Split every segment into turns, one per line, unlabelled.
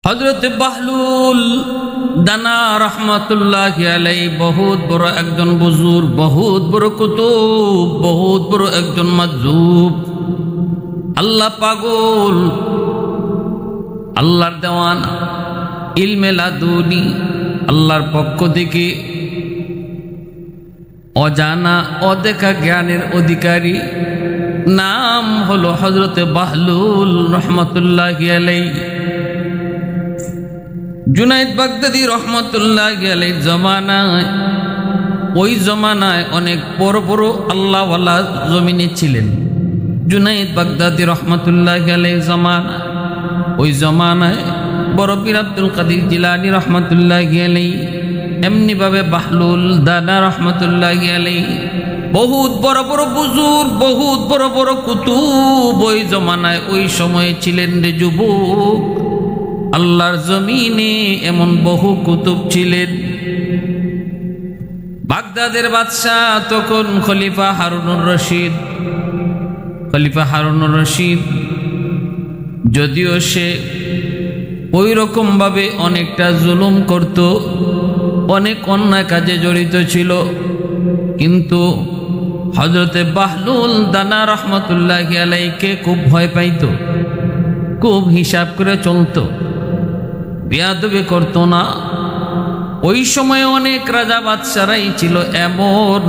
হযরত বাহলুল দানা রহমাতুল্লাহি আলাইহি বহুত বড় একজন বুজুর্গ, বহুত বড় কুতুব, বহুত বড় একজন মাজুব, আল্লাহ পাগল, আল্লাহর দেওয়ানা, ইলমে লাদুনি, আল্লাহর পক্ষ থেকে অজানা অদেখা জ্ঞানের অধিকারী। নাম হলো হযরত বাহলুল রহমাতুল্লাহি আলাইহি। জুনাইদ বাগদাদী রহমাতুল্লাহি আলাইহি জমানায়, ওই জমানায় অনেক বড় বড় আল্লাহওয়ালা জমিনে ছিলেন। জুনাইদ বাগদাদী রহমাতুল্লাহি আলাইহি জমানায়, ওই জমানায় বড় পীর আব্দুল কাদির জিলানী রহমাতুল্লাহি আলাইহি, এমনি ভাবে বাহলুল দানা রহমাতুল্লাহি আলাইহি, বহুত বড় বড় বুজুর্গ, বহুত বড় বড় কুতুব ওই জমানায় ওই সময়ে ছিলেন রে যুবক। আল্লাহর জমিনে এমন বহু কুতুব ছিলেন। বাগদাদের বাদশাহ তখন খলিফা হারুনুর রশিদ। খলিফা হারুনুর রশিদ যদিও সে ওই রকম ভাবে অনেকটা জুলুম করত, অনেক অন্যায় কাজে জড়িত ছিল, কিন্তু হযরতে বাহলুল দানা রহমাতুল্লাহি আলাইহিকে খুব ভয় পাইত, খুব হিসাব করে চলত, বেয়াদবি করত না। ওই সময় অনেক রাজা বাদশারাই ছিল এমন,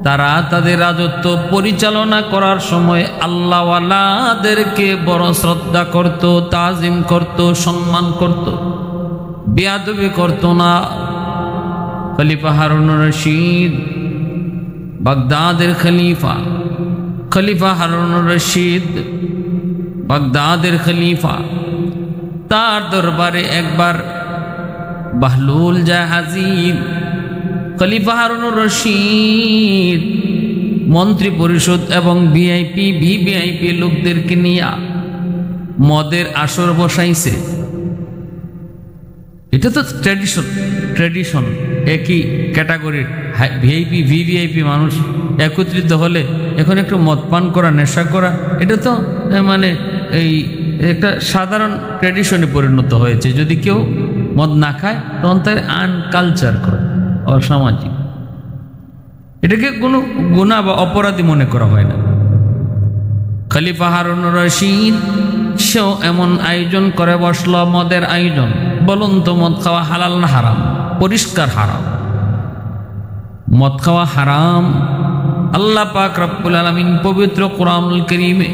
তারা তাদের রাজত্ব পরিচালনা করার সময় আল্লাহওয়ালাদেরকে বড় শ্রদ্ধা করত, তাজিম করত, সম্মান করত, বেয়াদবি করত না। খলিফা হারুনুর রশিদ বাগদাদের খলিফা, খলিফা হারুনুর রশিদ বাগদাদের খলিফা, তার দরবারে একবার বাহলুল যায় হাজির। খলিফা হারুনুর রশিদ মন্ত্রী পরিষদ এবং ভিভিআইপি লোকদেরকে নিয়ে মদের আসর বসাইছে। এটা তো ট্র্যাডিশন, একই ক্যাটাগরির ভিভিআইপি মানুষ একত্রিত হলে এখন একটু মদ পান করা, নেশা করা, এটা তো মানে এই একটা সাধারণ ট্র্যাডিশনে পরিণত হয়েছে। যদি কেউ মদ না খায় তখন তার আনকালচার করে, অসামাজিক, এটাকে কোনো গুনাহ বা অপরাধী মনে করা হয় না। খলিফা হারুনুর রশিদ সেও এমন আয়োজন করে বসল, মদের আয়োজন। বলুন তো মদ খাওয়া হালাল না হারাম? পরিষ্কার হারাম। মদ খাওয়া হারাম। আল্লাহ পাক রব্বুল আলামিন পবিত্র কোরআনুল কারীমে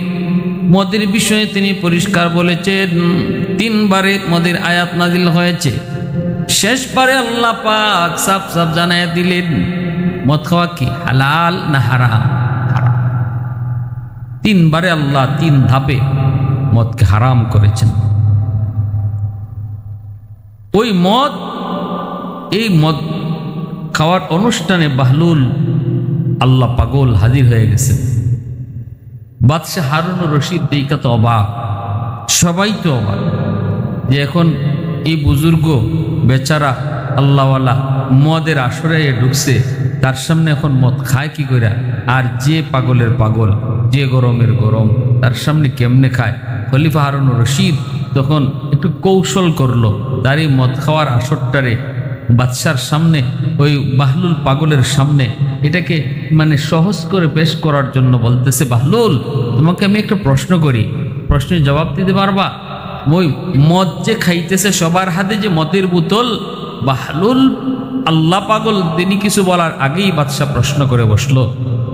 মদের বিষয়ে তিনি পরিষ্কার বলেছেন। 3 বারে মদের আয়াত নাজিল হয়েছে। শেষবারে আল্লাহ পাক সাফ সাফ জানায় দিলেন মদ খাওয়া কি হালাল না হারাম? হারাম। 3 বারে আল্লাহ 3 ধাপে মদকে হারাম করেছেন। ওই মদ, এই মদ খাওয়ার অনুষ্ঠানে বাহলুল আল্লাহ পাগল হাজির হয়ে গেছে। বাদশাহ হারুনুর রশিদ দেখা তো অবাক, সবাই তো অবাক যে এখন এই বুজুর্গ বেচারা আল্লাহওয়ালা মদের আসরে ঢুকছে, তার সামনে এখন মদ খায় কি করে? আর যে পাগলের পাগল, যে গরমের গরম, তার সামনে কেমনে খায়? খলিফা হারুনুর রশিদ তখন একটু কৌশল করলো, তার এই মদ খাওয়ার আসরটারে বাদশার সামনে, ওই বাহলুল পাগলের সামনে এটাকে মানে সহজ করে পেশ করার জন্য বলতেছে, বাহলুল তোমাকে আমি একটা প্রশ্ন করি, প্রশ্নের জবাব দিতে পারবা? ওই মদ যে খাইতেছে সবার হাতে যে মদের বোতল, বাহলুল আল্লাহ পাগল তিনি কিছু বলার আগেই বাদশা প্রশ্ন করে বসলো।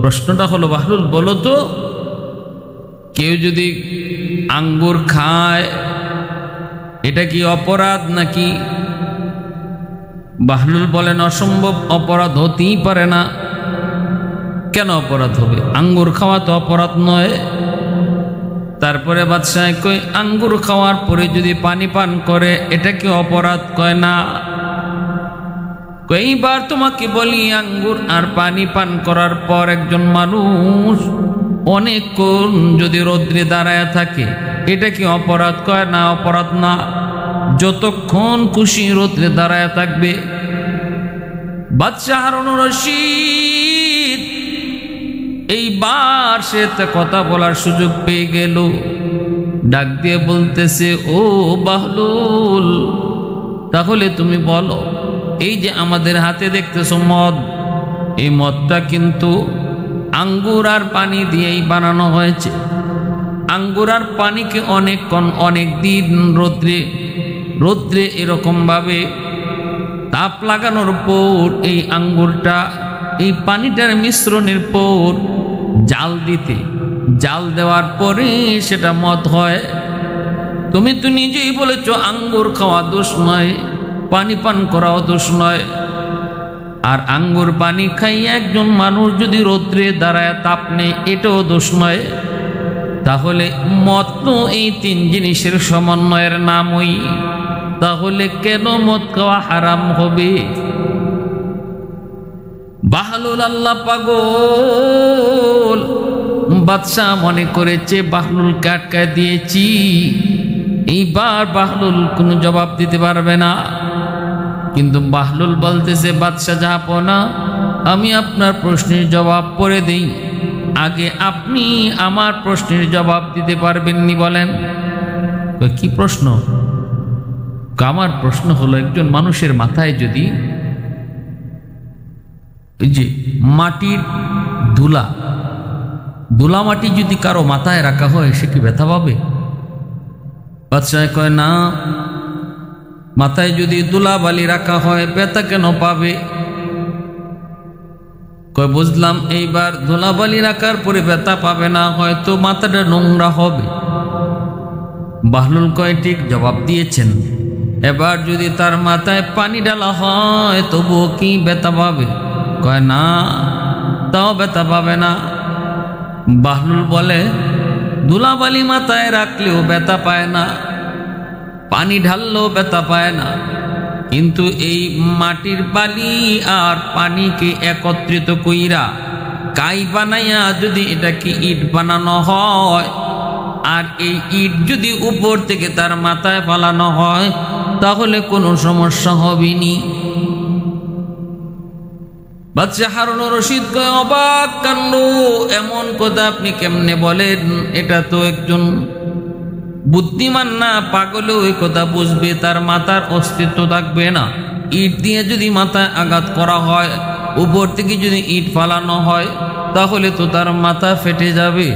প্রশ্নটা হলো, বাহলুল বলো তো, কেউ যদি আঙ্গুর খায় এটা কি অপরাধ নাকি? বাহলুল বলেন, অসম্ভব, অপরাধ হতেই পারে না। কেন অপরাধ হবে? আঙ্গুর খাওয়া তো অপরাধ নয়। তারপরে বাদশাহ কয়, আঙ্গুর খাওয়ার পরে যদি পানি পান করে এটা কি অপরাধ? কয় না। কয়েকবার তোমাকে বলি, আঙ্গুর আর পানি পান করার পর একজন মানুষ অনেকক্ষণ যদি রৌদ্রে দাঁড়ায় থাকে এটা কি অপরাধ? কয় না, অপরাধ না, যতক্ষণ খুশি রৌদ্রে দাঁড়ায় থাকবে। বাদশাহ হারুনুর রশিদ এইবার সে কথা বলার সুযোগ পেয়ে গেল। ডাক দিয়ে বলতেছে, ও বাহলুল, তাহলে তুমি বলো, এই যে আমাদের হাতে দেখতেছো মদ, এই মদটা কিন্তু আঙ্গুর আর পানি দিয়েই বানানো হয়েছে। আঙ্গুর আর পানিকে অনেক দিন রৌদ্রে এরকমভাবে তাপ লাগানোর পর এই আঙ্গুরটা এই পানিটার মিশ্রণের পর জাল দেওয়ার পরে সেটা মদ হয়। তুমি তো নিজেই বলেছো আঙ্গুর খাওয়া দোষ নয়, পানি পান করাও দোষ নয়। আর আঙ্গুর পানি খাইয়ে একজন মানুষ যদি রৌদ্রে দাঁড়ায় তাপ নেই, এটাও দোষ নয়। তাহলে মদ তো এই তিন জিনিসের সমন্বয়ের নামই, তাহলে কেন মদ খাওয়া হারাম হবে? বাহলুল আল্লাহ পাগল। বাদশাহ মনে করেছে বাহলুলকে আটকায় দিয়েছি, এইবার বাহলুল কোনো জবাব দিতে পারবে না। কিন্তু বাহলুল বলতেছে, বাদশাহ জাহাপনা, আমি আপনার প্রশ্নের জবাব পরে দেই, আগে আপনি আমার প্রশ্নের জবাব দিতে পারবেননি বলেন। কি প্রশ্ন? আমার প্রশ্ন হলো, একজন মানুষের মাথায় যদি এই যে মাটির ধুলা মাটি যদি কারো মাথায় রাখা হয়, সে কি ব্যথা পাবে? বাদশাহ কয়, না, মাথায় যদি ধুলাবালি রাখা হয় ব্যথা কেন পাবে? কয়, বুঝলাম, এইবার ধুলাবালি রাখার পরে ব্যথা পাবে না, হয়তো মাথাটা নোংরা হবে। বাহলুল কয়, ঠিক জবাব দিয়েছেন। এবার যদি তার মাথায় পানি ঢালা হয় তবুও কি ব্যথা পাবে? কয়, না, তাও ব্যথা পাবে না। বাহলুল বলে, ধুলাবালি মাথায় রাখলেও ব্যথা পায় না, পানি ঢাললেও ব্যথা পায় না, কিন্তু এই মাটির বালি আর পানিকে একত্রিত কইরা কাই বানাইয়া যদি এটাকে ইট বানানো হয়, আর এই ইট যদি উপর থেকে তার মাথায় ফালানো হয়, তাহলে কোনো সমস্যা হবে নি। বাদশাহ হারুন রশিদ কয়, অবাক কাণ্ড, এমন কথা আপনি কেমনে বলেন? এটা তো একজন বুদ্ধিমান না, পাগলেও এই কথা বুঝবে, তার মাথার অস্তিত্ব থাকবে না। ইট দিয়ে যদি মাথায় আঘাত করা হয়, উপর থেকে যদি ইট ফালানো হয়, তাহলে তো তার মাথা ফেটে যাবে।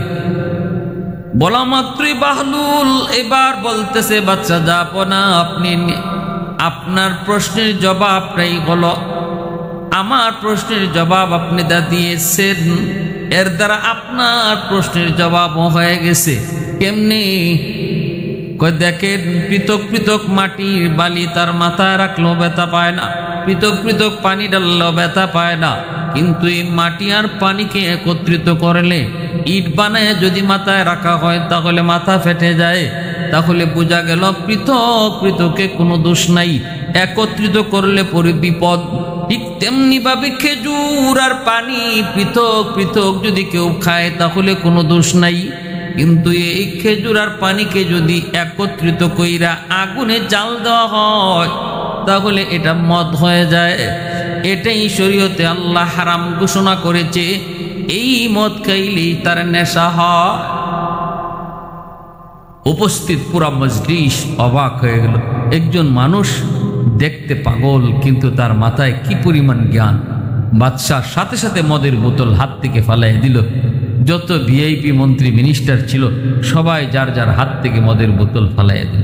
বলা মাত্রই বাহলুল এবার বলতেছে, বাচ্চা জাহাপনা, আপনি আপনার প্রশ্নের জবাবটাই হলো, আমার প্রশ্নের জবাব আপনি দা দিয়েছেন, এর দ্বারা আপনার প্রশ্নের জবাবও হয়ে গেছে। কেমনি? কয়, দেখেন, পৃথক পৃথক মাটির বালি তার মাথায় রাখলেও ব্যথা পায় না, পৃথক পৃথক পানি ঢাললেও ব্যথা পায় না, কিন্তু এই মাটি আর পানিকে একত্রিত করলে, ইট বানায় যদি মাথায় রাখা হয়, তাহলে মাথা ফেটে যায়। তাহলে বোঝা গেল পৃথক পৃথকে কোনো দোষ নাই, একত্রিত করলে পরে বিপদ। ঠিক তেমনি ভাবে খেজুর আর পানি পৃথক পৃথক যদি কেউ খায়, তাহলে কোনো দোষ নাই, কিন্তু এই খেজুর আর পানিকে যদি একত্রিত কইরা আগুনে জাল দেওয়া হয়, তাহলে এটা মদ হয়ে যায়। এটাই শরীয়তে আল্লাহ হারাম ঘোষণা করেছে, এই মদ খাইলেই তার নেশা হয়। উপস্থিত পুরা মজলিস অবাক হয়ে গেল। একজন মানুষ দেখতে পাগল, কিন্তু তার মাথায় কি পরিমাণ জ্ঞান! বাদশাহ সাথে সাথে মদের বোতল হাত থেকে ফালাই দিল। যত ভিআইপি মন্ত্রী মিনিস্টার ছিল, সবাই যার যার হাত থেকে মদের বোতল ফালাই দিল।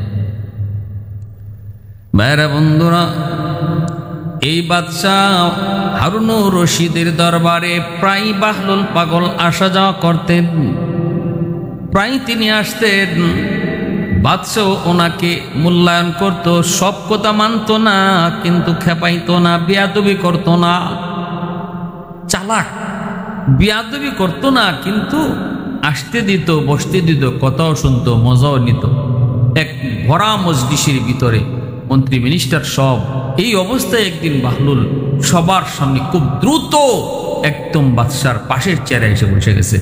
ভাইরা বন্ধুরা, এই বাদশাহ হারুন রশিদের দরবারে প্রায় বাহলুল পাগল আসা যাওয়া করতেন, প্রায় তিনি আসতেন। বাদশাহ ওনাকে মূল্যায়ন করত, সব কথা মানত না, কিন্তু খেপাইতো না, বেয়াদবি করত না, চালাক, বেয়াদবি করত না, কিন্তু আসতে দিত, বসতে দিত, কথাও শুনত, মজাও নিত। এক ভরা মজলিসের ভিতরে মন্ত্রী মিনিস্টার সব, এই অবস্থায় একদিন বাহলুল সবার সামনে খুব দ্রুত একদম বাদশার পাশের চেয়ারে এসে বসে গেছে।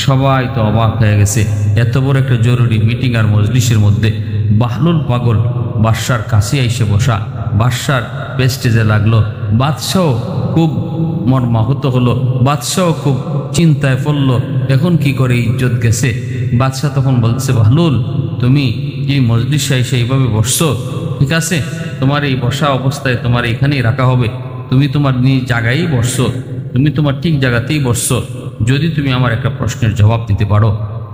সবাই তো অবাক হয়ে গেছে, এত বড় একটা জরুরি মিটিং আর মজলিসের মধ্যে বাহলুল পাগল বাদশার কাছে এসে বসা। বাদশার প্রেস্টিজে লাগলো, বাদশাহ খুব মর্মাহত হলো, বাদশাহ খুব চিন্তায় পড়ল, এখন কি করে ইজ্জত গেছে। বাদশাহ তখন বলছে, বাহলুল তুমি এই মজলিসে এসে এইভাবে বসছো, ঠিক আছে, তোমার এই বসা অবস্থায় তোমার এখানেই রাখা হবে, তুমি তোমার নিজ জায়গায়ই বসছো, তুমি তোমার ঠিক জায়গাতেই বসছো। যদি তুমি আমার একটা প্রশ্নের জবাব দিতে পারো,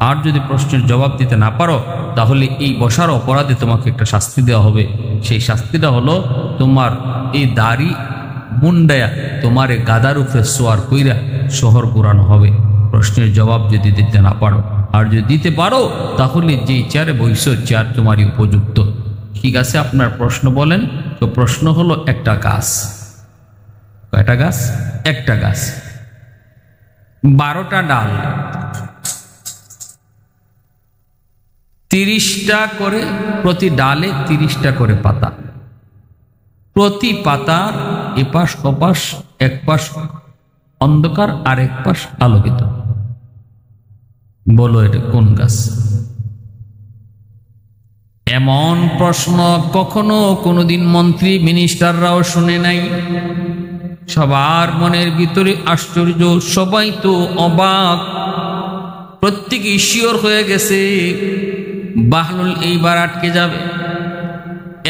আর যদি প্রশ্নের জবাব দিতে না পারো, তাহলে এই বসার অপরাধে তোমাকে একটা শাস্তি দেওয়া হবে। সেই শাস্তিটা হলো তোমার এই দাড়ি মুন্ডায়া তোমার এই গাদার উপরে সোয়ার কইরা শহর ঘুরানো হবে, প্রশ্নের জবাব যদি দিতে না পারো। আর যদি দিতে পারো, তাহলে যেই চেয়ারে বইছো চেয়ার তোমারই উপযুক্ত। ঠিক আছে, আপনার প্রশ্ন বলেন। তো প্রশ্ন হলো একটা গাছ, কয়টা গাছ? একটা গাছ, 12টা ডাল, 30টা করে, প্রতি ডালে 30টা করে পাতা, প্রতি পাতার এপাশ ওপাশ, এক পাশ অন্ধকার আর এক পাশ আলোকিত। বলো এটা কোন গাছ? এমন প্রশ্ন কখনো কোনোদিন মন্ত্রী মিনিস্টাররাও শুনে নাই। সবার মনের ভিতরে আশ্চর্য, সবাই তো অবাক, প্রত্যেকে শিওর হয়ে গেছে বাহলুল এইবার আটকে যাবে।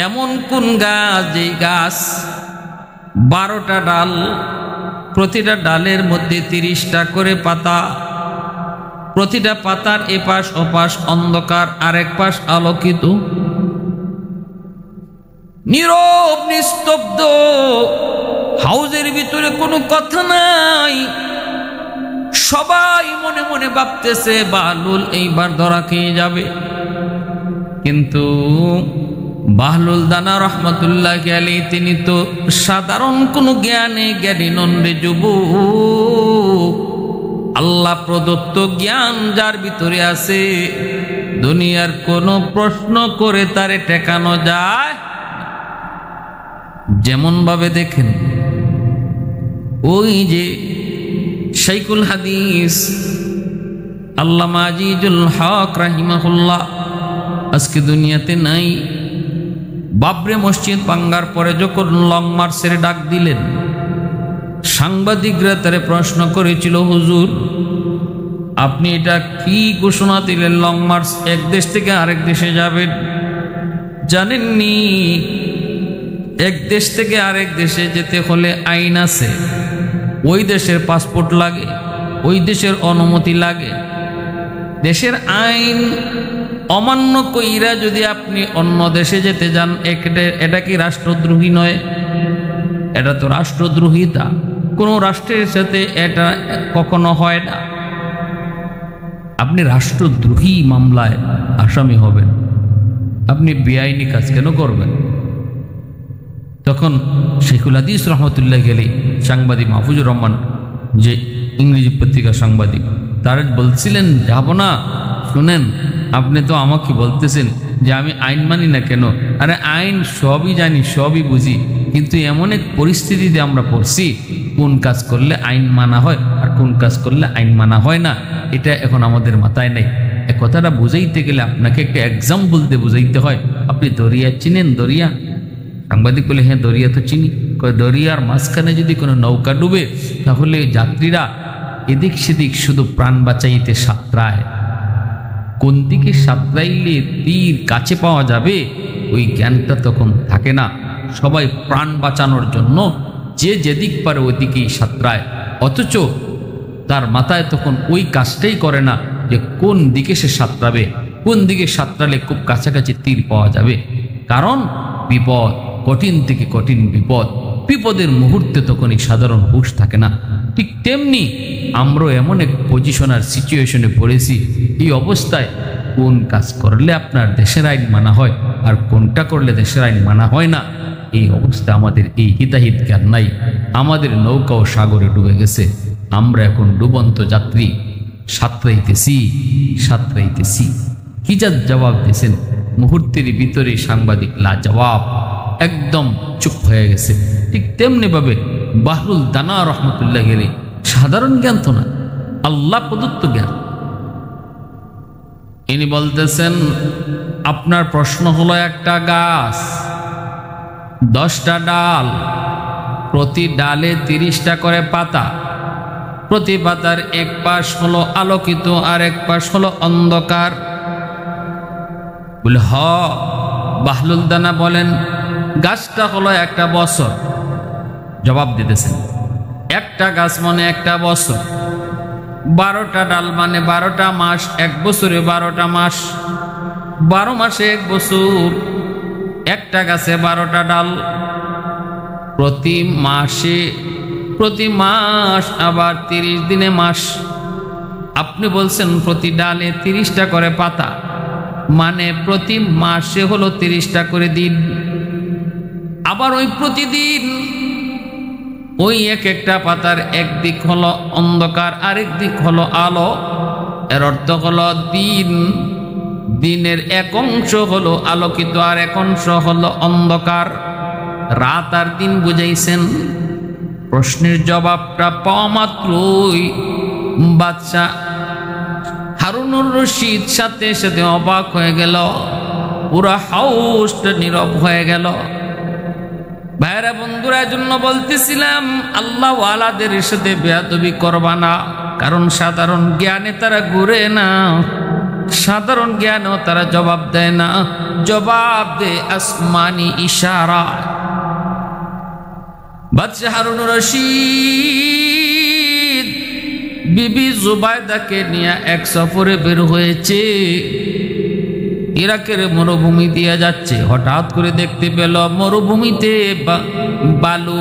এমন কোন গাছ যেই গাছ 12টা ডাল, প্রতিটা ডালের মধ্যে 30টা করে পাতা, প্রতিটা পাতার এপাশ ওপাশ অন্ধকার আর এক পাশ আলোকিত। নীরব নিস্তব্ধ, হাউজের ভিতরে কোনো কথা নাই, সবাই মনে মনে ভাবতেছে বাহলুল এইবার ধরা খেয়ে যাবে। কিন্তু বাহলুল দানা রহমতুল্লাহ আলাইহি তিনি তো সাধারণ কোনো জ্ঞানী নন রে যুবক। আল্লাহ প্রদত্ত জ্ঞান যার ভিতরে আছে, দুনিয়ার কোনো প্রশ্ন করে তারে ঠেকানো যায়? যেমন ভাবে দেখেন, ওই যে শাইখুল হাদিস আল্লামা আজিজুল হক রাহিমাহুল্লাহ আজকে দুনিয়াতে নাই। বাবরে মসজিদ ভাঙ্গার পরে যখন লং মার্চের ডাক দিলেন, সাংবাদিকরা তারে প্রশ্ন করেছিল, হুজুর আপনি এটা কি ঘোষণা দিলেন, লং মার্চ এক দেশ থেকে আরেক দেশে যাবেন? জানেননি এক দেশ থেকে আরেক দেশে যেতে হলে আইন আছে, ওই দেশের পাসপোর্ট লাগে, ওই দেশের অনুমতি লাগে। দেশের আইন অমান্য কইরা যদি আপনি অন্য দেশে যেতে যান, এটা কি রাষ্ট্রদ্রোহী নয়? এটা তো রাষ্ট্রদ্রোহিতা, কোনো রাষ্ট্রের সাথে এটা কখনো হয় না। আপনি রাষ্ট্রদ্রোহী মামলায় আসামি হবেন, আপনি বেআইনি কাজ কেন করবেন? তখন শাইখুল হাদিস রহমতুল্লাহ আলাইহি সাংবাদিক মাহফুজুর রহমান, যে ইংরেজি পত্রিকার সাংবাদিক, তারা বলছিলেন যাব না। শুনেন, আপনি তো আমাকে বলতেছেন যে আমি আইন মানি না কেন? আরে আইন সবই জানি, সবই বুঝি, কিন্তু এমন এক পরিস্থিতিতে আমরা পড়ছি, কোন কাজ করলে আইন মানা হয় আর কোন কাজ করলে আইন মানা হয় না, এটা এখন আমাদের মাথায় নেই। এ কথাটা বুঝাইতে গেলে আপনাকে একটা এক্সাম্পল দিয়ে বুঝাইতে হয়। আপনি দরিয়া চিনেন? দরিয়া? সাংবাদিক বলে হ্যাঁ দরিয়া তো চিনি। দরিয়ার মাঝখানে যদি কোনো নৌকা ডুবে, তাহলে যাত্রীরা এদিক সেদিক শুধু প্রাণ বাঁচাইতে সাঁতরায়। কোন দিকে সাঁতরাইলে তীর কাছে পাওয়া যাবে ওই জ্ঞানটা তখন থাকে না। সবাই প্রাণ বাঁচানোর জন্য যে যেদিক পারে ওইদিকেই সাঁতরায়, অথচ তার মাথায় তখন ওই কাজটাই করে না যে কোন দিকে সে সাঁতরাবে, কোন দিকে সাঁতরালে খুব কাছাকাছি তীর পাওয়া যাবে। কারণ বিপদ, কঠিন থেকে কঠিন বিপদ, বিপদের মুহূর্তে তখন এই সাধারণ হুঁশ থাকে না। ঠিক তেমনি আমরাও এমন এক পজিশন আর সিচুয়েশনে পড়েছি, এই অবস্থায় কোন কাজ করলে আপনার দেশের আইন মানা হয় আর কোনটা করলে দেশের আইন মানা হয় না, এই অবস্থা আমাদের এই হিতাহিত জ্ঞান নাই। আমাদের নৌকাও সাগরে ডুবে গেছে, আমরা এখন ডুবন্ত যাত্রী, সাঁতরাইতেছি। কি যা জবাব দিয়েছেন, মুহূর্তের ভিতরে সাংবাদিক লাজবাব, একদম চুপ হয়ে গেছে। ঠিক তেমনি ভাবে বাহলুল দানা রহমতুল্লাহ আলাইহি সাধারণ জ্ঞান তো না, আল্লাহ প্রদত্ত জ্ঞান। ইনি বলতেছেন আপনার প্রশ্ন হলো একটা গাছ, 10টা ডাল, প্রতি ডালে 30টা করে পাতা, প্রতি পাতার এক পাশ হলো আলোকিত আর এক পাশ হলো অন্ধকার। বলে হ। বাহলুল দানা বলেন গাছটা হলো একটা বছর। জবাব দিতেছেন একটা গাছ মানে একটা বছর, 12টা ডাল মানে 12টা মাস, এক বছরে 12টা মাস, 12 মাসে এক বছর, একটা গাছে 12টা ডাল, প্রতি মাস আবার 30 দিনে মাস। আপনি বলছেন প্রতি ডালে 30টা করে পাতা, মানে প্রতি মাসে হলো 30টা করে দিন। আবার ওই প্রতিদিন ওই এক একটা পাতার একদিক হলো অন্ধকার, আরেক দিক হলো আলো। এর অর্থ হলো দিনের এক অংশ হলো আলোকিত আর এক অংশ হলো অন্ধকার। রাত আর দিন বুঝাইছেন। প্রশ্নের জবাবটা পাওয়া মাত্রই বাদশাহ হারুনুর রশিদ সাথে সাথে অবাক হয়ে গেল, পুরা হাউসটা নীরব হয়ে গেল। ভাইরা বন্ধুরা, জন্য বলতেছিলাম আল্লাহ ওয়ালাদের সাথে বেয়াদবি করবা না, কারণ সাধারণ জ্ঞানে তারা ঘুরে না, সাধারণ জ্ঞানেও তারা জবাব দেয় না, জবাব দেয় আসমানি ইশারা। বাদশাহ হারুনুর রশিদ বিবি জুবাইদাকে নিয়ে এক সফরে বের হয়েছে। ইরাকের মরুভূমি দিয়ে যাচ্ছে, হঠাৎ করে দেখতে পেল মরুভূমিতে বালু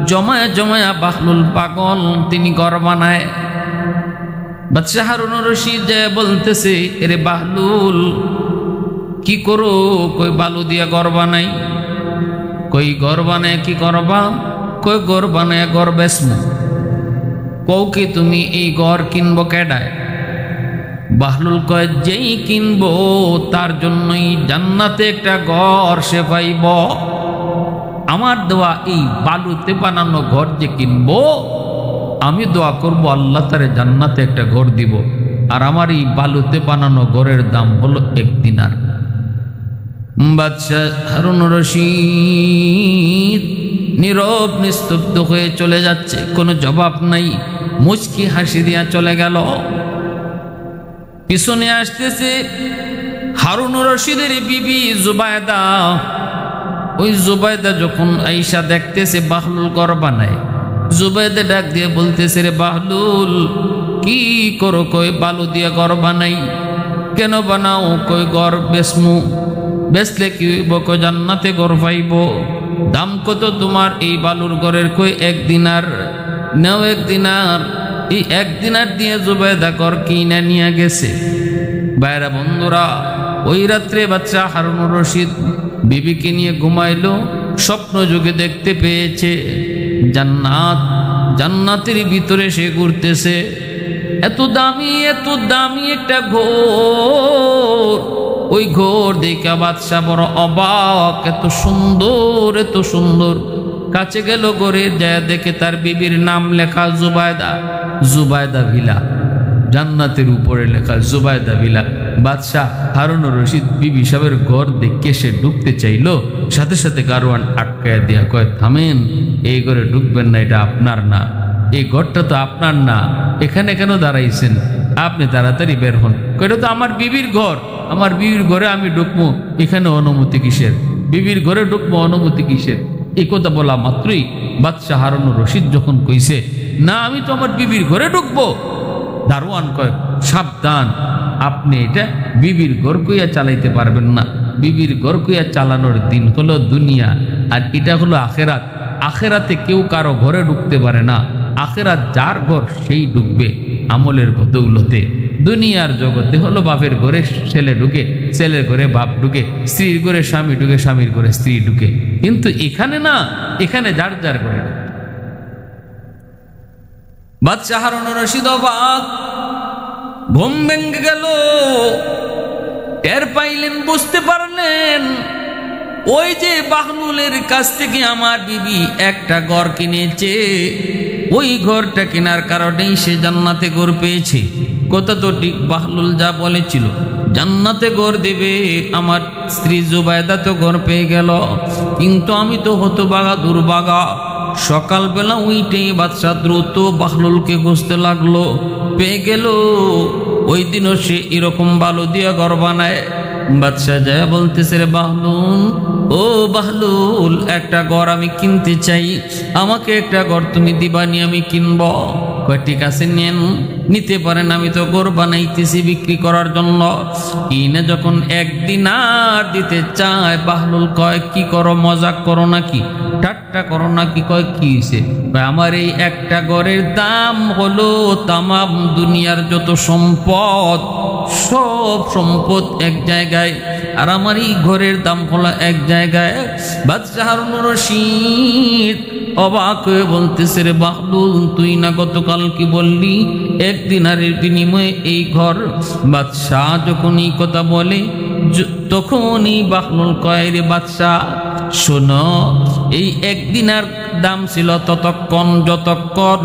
জমায়া জমায়া। বাহলুল পাগল, তিনি ঘর বানায়। বাদশাহ হারুনুর রশিদ বলতেছে, এরে বাহলুল কি করো? কই বালু দিয়া ঘর বানাই। কই ঘর বানায় কি করবা? কই ঘর বানায় ঘর বেসমু। কও কি তুমি এই ঘর কিনবো কেডায়? বাহলুল কয়, যেই কিনবো তার জন্যই জান্নাতে একটা ঘর সে পাইব। আমার দোয়া এই বালুতে বানানো ঘর যে কিনবো, আমি দোয়া করব আল্লাহ তারে জান্নাতে একটা ঘর দিব। আর আমার এই বালুতে বানানো ঘরের দাম হলো 1 দিনার। বাদশাহ হারুনুর রশিদ নীরব নিস্তব্ধ হয়ে চলে যাচ্ছে, কোনো জবাব নাই, মুচকি হাসি দিয়া চলে গেল। পিছনে আসতেছে হারুনুর রশিদের বিবি জুবাইদা। ওই জুবাইদা যখন আইসা দেখতেছে বাহলুল ঘর বানায়, জুবাইদা ডাক দিয়ে বলতেছে, রে বাহলুল কি করো? কই বালু দিয়ে ঘর বানাই। কেন বানাও? কই ঘর বেসমু। বেচলে কি হইব? কই জান্নাতে ঘর পাইব। দাম কত তোমার এই বালুর ঘরের? কই 1 দিনার। নাও 1 দিনার। এই 1 দিনার দিয়ে জুবাইদা ঘর কিনে নিয়ে গেছে। বাইরা বন্ধুরা, ওই রাত্রে বাদশাহ হারুনুর রশিদ বিবিকে নিয়ে ঘুমাইলো। স্বপ্ন যুগে দেখতে পেয়েছে জান্নাত, জান্নাতের ভিতরে সে ঘুরতেছে। এত দামি একটা ঘর। ওই ঘর দেখা বাদশাহ বড় অবাক, এত সুন্দর। কাছে গেল, ঘরে যায় দেখে তার বিবির নাম লেখা জুবাইদা ভিলা, জান্নাতের উপরে লেখা জুবাইদা ভিলা। বাদশাহ হারুনুর রশিদ বিবি সাহেবের ঘর দেখে সে ঢুকতে চাইলো, সাথে সাথে গারোয়ান আটকায় দিয়া কয়, থামেন, এই ঘরে ঢুকবেন না, এটা আপনার না, এই ঘরটা তো আপনার না, এখানে কেন দাঁড়াইছেন? আপনি তাড়াতাড়ি বের হন। এটা তো আমার বিবির ঘর, আমার বিবির ঘরে আমি ঢুকবো, এখানে অনুমতি কিসের? বিবির ঘরে ঢুকবো, অনুমতি কিসের? এই কথা বলা মাত্রই বাদশাহ হারুনুর রশিদ যখন কইছে, না আমি তো আমার বিবির ঘরে ঢুকবো, দারোয়ান কয়, সাবধান, আপনি এটা বিবির ঘর কইয়া চালাইতে পারবেন না। বিবির ঘর কইয়া চালানোর দিন হলো দুনিয়া, আর এটা হলো আখেরাত। আখেরাতে কেউ কারো ঘরে ঢুকতে পারে না। আখেরাত যার ঘর সেই ঢুকবে আমলের বদৌলতে। দুনিয়ার জগতে হলো বাপের ঘরে ছেলে ঢুকে, ছেলের ঘরে বাপ ঢুকে, স্ত্রীর ঘরে স্বামী ঢুকে, স্বামীর ঘরে স্ত্রী ঢুকে। কিন্তু এখানে না, এখানে যার যার ঘরে। বাদশাহ হারুনুর রশিদ অবাক, ঘুম ভেঙে গেল। টের পাইলেন, বুঝতে পারলেন, ওই যে বাহলুলের কাছ থেকে আমার বিবি একটা ঘর কিনেছে, ওই ঘরটা কেনার কারণেই সে জান্নাতে ঘর পেয়েছে। কথা তো ঠিক, বাহলুল যা বলেছিল জান্নাতে ঘর দেবে, আমার স্ত্রী জুবাইদা তো ঘর পেয়ে গেল। কিন্তু আমি তো হতভাগা, দুর্ভাগা। সকালবেলা উইটেই বাদশাহ দ্রুত বাহলুলকে খুঁজতে লাগলো, পেয়ে গেল। ওই দিনও সে এরকম বালু দিয়ে ঘর বানায়। বাদশা যায় বলতেছে, রে বাহলুল, ও বাহলুল, একটা ঘর আমি কিনতে চাই, আমাকে একটা ঘর তুমি দিবানি, আমি কিনব। কয় ঠিক আছে, নেন, নিতে পারেন, আমি তো ঘর বানাইতেছি বিক্রি করার জন্য। কিনে যখন 1 দিনার দিতে চায়, বাহলুল কয়, কি করো, মজাক করো নাকি, ঠাট্টা করো নাকি? কয় কি হইছে? আমার এই একটা ঘরের দাম হলো তামাম দুনিয়ার যত সম্পদ, সব সম্পদ এক জায়গায়, আর আমার এই ঘরের দাম হলো এক জায়গায়। বাদশাহ হারুনুর রশিদ অবাক হয়ে বলতেছে, রে বাহলুল, তুই না গতকাল কি বললি 1 দিনারের বিনিময়ে এই ঘর? বাদশাহ যখন এই কথা বলে তখনই বাহলুল কয়, রে বাদশাহ শোনো, এই 1 দিনার দাম ছিল ততক্ষণ যতক্ষণ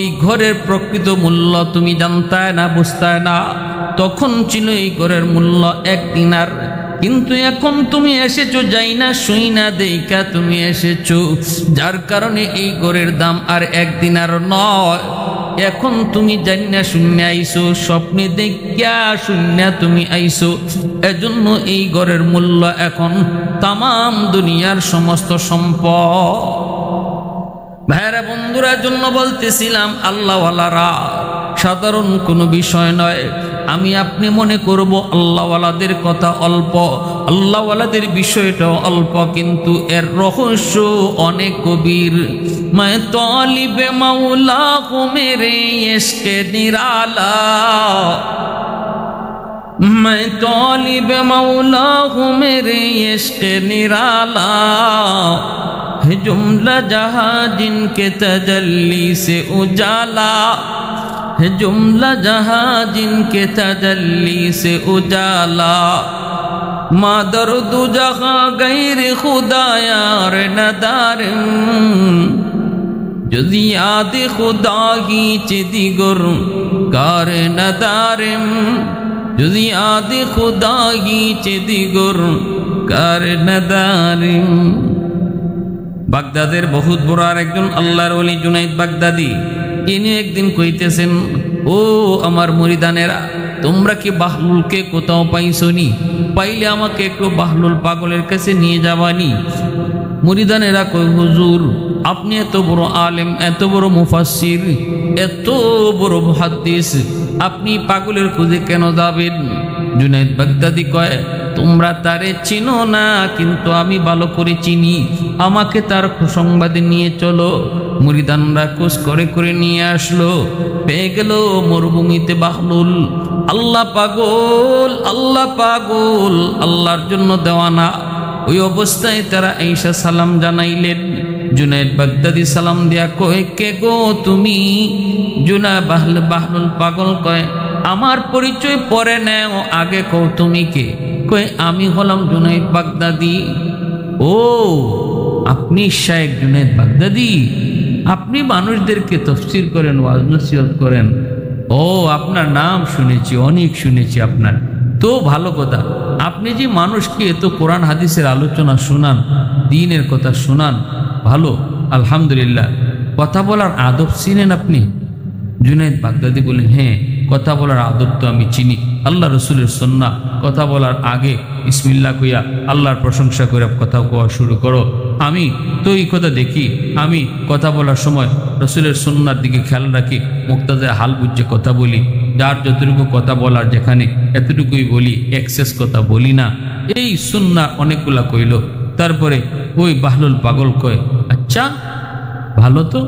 এই ঘরের প্রকৃত মূল্য তুমি জানতায় না, বুঝতায় না। তখন ছিল এই ঘরের মূল্য 1 দিনার, কিন্তু এখন তুমি এসেছো যাই না শুই না দেইকা তুমি এসেছো, যার কারণে এই ঘরের দাম আর 1 দিনার নয়। এখন তুমি জান্না শূন্য আইসো, স্বপ্নে দেখিয়া শূন্য তুমি আইসো, এজন্য এই ঘরের মূল্য এখন তামাম দুনিয়ার সমস্ত সম্পদ। ভাইরা বন্ধুরা, জন্য বলতেছিলাম, আল্লাহওয়ালারা সাধারণ কোনো বিষয় নয়। আমি আপনি মনে করব আল্লাহওয়ালাদের কথা অল্প, আল্লাহওয়ালাদের বিষয়টাও অল্প, কিন্তু এর রহস্য অনেক গভীর। मैं तालिब मौला हूँ मेरे इश्क निराला, मैं तालिब मौला हूँ मेरे इश्क निराला, है जुमला जहाँ जिनके तजल्ली से उजाला, है जुमला जहाँ जिनके तजल्ली से उजाला, मादर दु जहाँ गैर खुदा यार नदारम, যদি याद खुदा ही चिदिगुर कार नदारम, যদি याद खुदा ही चिदिगुर कार नदारम। বাগদাদের বহুত বড় আর একজন আল্লাহর ওলি জুনাইদ বাগদাদি, ইনি একদিন কইতেছেন, ও আমার মুরিদানেরা, তোমরা কি বাহলুলকে কোথাও পাইছনি? পাইলে আমাকে একটু বাহলুল পাগলের কাছে নিয়ে যাবানি। মুরিদানেরা কই, হুজুর আপনি এত বড় আলেম, এত বড় মুফাসসির, এত বড় মুহাদ্দিস, আপনি পাগলের খুঁজে কেন যাবেন? জুনাইদ বাগদাদি কয়, তোমরা তারে চিনো না, কিন্তু আমি ভালো করে চিনি, আমাকে তার সংবাদে নিয়ে চলো। মুরিদানরা কোষ করে করে নিয়ে আসলো, পেয়ে গেল মরুভূমিতে বাহলুল। আল্লাহ পাগল, আল্লাহ পাগল, আল্লাহর জন্য দেওয়ানা। ওই অবস্থায় তারা ঈসা সালাম জানাইলেন। জুনাইদ বাগদাদি সালাম দিয়া কয়, কে গো তুমি? বাহলুল পাগল কয়, আমার পরিচয় পরে নেও, আগে কও তুমি কে? কয়, আমি হলাম জুনাইদ বাগদাদি। ও, আপনি শায়েখ জুনাইদ বাগদাদি? আপনি মানুষদেরকে তাফসীর করেন, ওয়াজ নসিহত করেন? ও, আপনার নাম শুনেছি, অনেক শুনেছি আপনার। তো ভালো কথা, আপনি যে মানুষকে এত কোরআন হাদিসের আলোচনা শোনান, দ্বীনের কথা শোনান, ভালো, আলহামদুলিল্লাহ। কথা বলার আদব চিনেন আপনি? জুনাইদ বাগদাদি বলেন, হ্যাঁ, কথা বলার আদব তো আমি চিনি। আল্লাহ রসুলের সুন্নাহ, কথা বলার আগে বিসমিল্লাহ কইয়া আল্লাহর প্রশংসা করে কথা কোয়া শুরু করো। আমি তো এই কথা দেখি, আমি কথা বলার সময় রসুলের সুন্নাহর দিকে খেয়াল রাখি, মুক্তাদায় হাল বুঝে কথা বলি, যার যতটুকু কথা বলার যেখানে এতটুকুই বলি, এক্সেস কথা বলি না। এই সুন্নাহ অনেকগুলা কইল। তারপরে ওই বাহলুল পাগল কয়, আচ্ছা ভালো তো,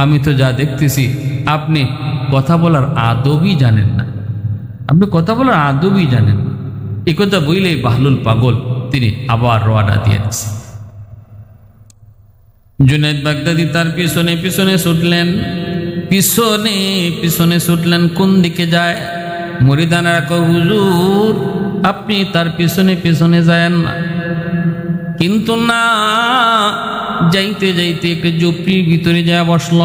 আমি তো যা দেখতেছি আপনি কথা বলার আদবই জানেন না, আপনি কথা বলার আদবই জানেন না। এই কথা বইলেই বাহলুল পাগল তিনি আবার রওনা দিয়ে দিয়েছেন। জুনাইদ বাগদাদি তার পিছনে পিছনে ছুটলেন, পিছনে পিছনে ছুটলেন। কোন দিকে যায়? মুরিদানেরা কয়, হুজুর আপনি তার পিছনে পিছনে যায়েন না। কিন্তু না, যাইতে যাইতে একটু ঝুপড়ির ভিতরে যায় বসল।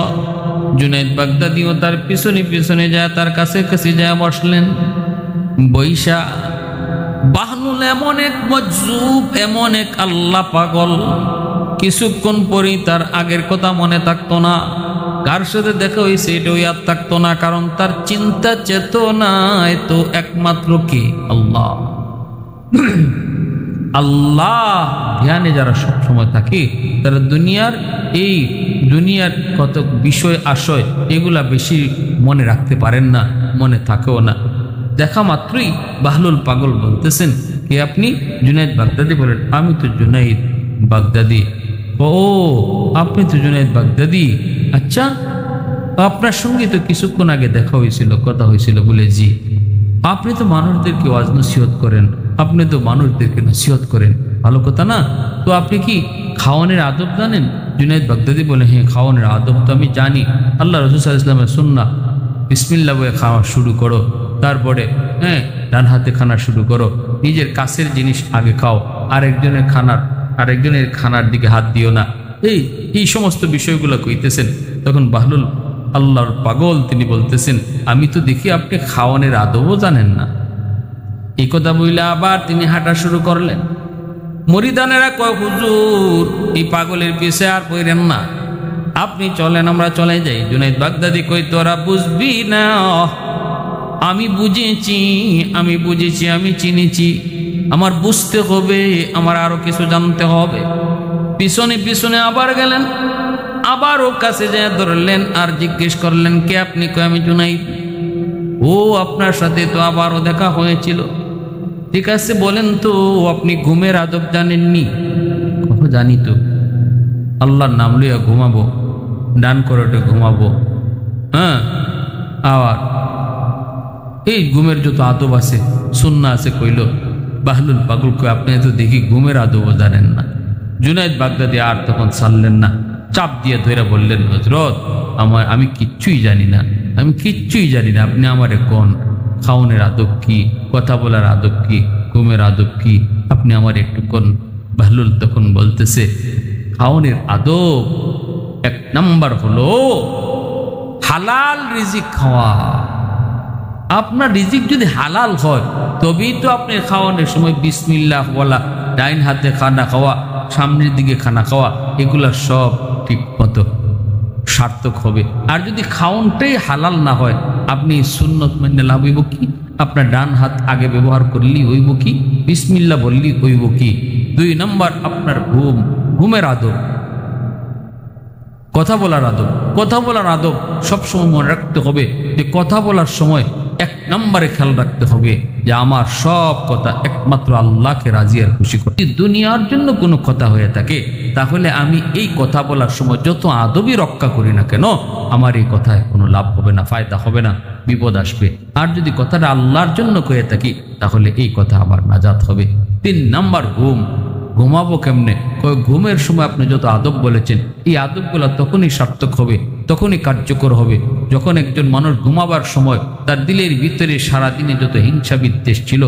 জুনাইদ বাগদাদিও তার পিছনে পিছনে যায়, তার কাছে কাছে যায় বসলেন। বৈশা বাহলুল এমন এক মজজুব, এমন এক আল্লাহ পাগল, কিছুক্ষণ পরেই তার আগের কথা মনে থাকতো না, কার সাথে দেখা হয়েছে এটাও ইয়াদ থাকতো না, কারণ তার চিন্তা চেতনায় তো একমাত্র কে? আল্লাহ। আল্লাহ ধ্যানে যারা সবসময় থাকে তারা দুনিয়ার কত বিষয় আশয় এগুলা বেশি মনে রাখতে পারেন না, মনে থাকেও না। দেখা মাত্রই বাহলুল পাগল বলতেছেন, কে আপনি? জুনাইদ বাগদাদি। বলেন, আমি তো জুনাইদ বাগদাদি। ও, আপনি তো জুনাইদ বাগদাদি, আচ্ছা আপনার সঙ্গে তো কিছুক্ষণ আগে দেখা হয়েছিল, কথা হয়েছিল। বলে, জি। আপনি তো মানুষদেরকে ওয়াজ নসিহত করেন, আপনি তো মানুষদেরকে নসিহত করেন, ভালো কথা না? তো আপনি কি খাওয়ানোর আদব জানেন? জুনাইদ বাগদাদি বলে, হ্যাঁ, খাওয়ানোর আদব তো আমি জানি। আল্লাহ রাসূল সাল্লাল্লাহু আলাইহি ওয়াসাল্লামের সুন্নাহ, বিসমিল্লাহ বলে খাওয়া শুরু করো, তারপরে ডান হাতে খানা শুরু করো, নিজের কাছের জিনিস আগে খাও, আরেকজনের খানার দিকে হাত দিও না, এই সমস্ত বিষয়গুলো কইতেছেন। তখন বাহলুল আল্লাহর পাগল তিনি বলতেছেন, আমি তো দেখি আপনি খাওয়ানোর আদবও জানেন না। এই কথা বইলে আবার তিনি হাঁটা শুরু করলেন। মুরিদানেরা কয়, হুজুর এই পাগলের পিছে আর পড়েন না, আপনি চলেন, আমরা চলে যাই। জুনাইদ বাগদাদি কই, তোরা বুঝবি না, আমি বুঝেছি, আমি চিনেছি, আমার বুঝতে হবে, আমার আরো কিছু জানতে হবে। পিছনে পিছনে আবার গেলেন, আবার ওর কাছে যেয়ে ধরলেন আর জিজ্ঞেস করলেন, কে আপনি? কয়, আমি জুনাইদ। ও, আপনার সাথে তো আবারও দেখা হয়েছিল, ঠিক আছে, বলেন তো আপনি ঘুমের আদব জানেননি? জানি তো, আল্লাহর নাম লইয়া ঘুমাবো, ডান করোটে ঘুমাবো, আবার এই ঘুমের যত আদব আছে, সুন্নাহ আছে কইল। বাহলুল পাগল কই, আপনি তো দেখি ঘুমের আদবও জানেন না। জুনাইদ বাগদাদি আর তখন ছাড়লেন না, চাপ দিয়ে ধরে বললেন, হযরত আমি কিচ্ছুই জানি না, আপনি আমারে কোন খাওনের আদব কি, কথা বলার আদব কি, ঘুমের আদব কি, আপনি আমার একটু কোন। বাহলুল তখন বলতেছে, খাওনের আদব 1 নাম্বার হলো হালাল রিজিক খাওয়া। আপনার রিজিক যদি হালাল হয় তবেই তো আপনি খাওয়ানোর সময় বিসমিল্লাহ বলা, ডাইন হাতে খানা খাওয়া, সামনের দিকে খানা খাওয়া, এগুলা সব ঠিক মতো সার্থক হবে। আর যদি খাওনটাই হালাল না হয়, আপনি সুন্নত মেনে লাভ হইব কি? আপনার ডান হাত আগে ব্যবহার করলেই হইব কি? বিসমিল্লাহ বললেই হইব কি? 2 নম্বর, আপনার ঘুমের আদব, কথা বলার আদব সবসময় মনে রাখতে হবে যে কথা বলার সময় 1 নম্বরে খেয়াল রাখতে হবে যে আমার সব কথা একমাত্র আল্লাহকে রাজি আর খুশি করে। যদি দুনিয়ার জন্য কোনো কথা হয়ে থাকে, তাহলে আমি এই কথা বলার সময় যত আদবই রক্ষা করি না কেন, আমার এই কথায় কোনো লাভ হবে না, ফায়দা হবে না, বিপদ আসবে। আর যদি কথাটা আল্লাহর জন্য কয়ে থাকি, তাহলে এই কথা আমার নাজাত হবে। 3 নম্বর, ঘুমাবো কেমনে? ঘুমের সময় আপনি যত আদব বলেছেন, এই আদবগুলো তখনই সার্থক হবে, তখনই কার্যকর হবে, যখন একজন মানুষ ঘুমাবার সময় তার দিলের ভিতরে সারাদিনে যত হিংসা বিদ্বেষ ছিল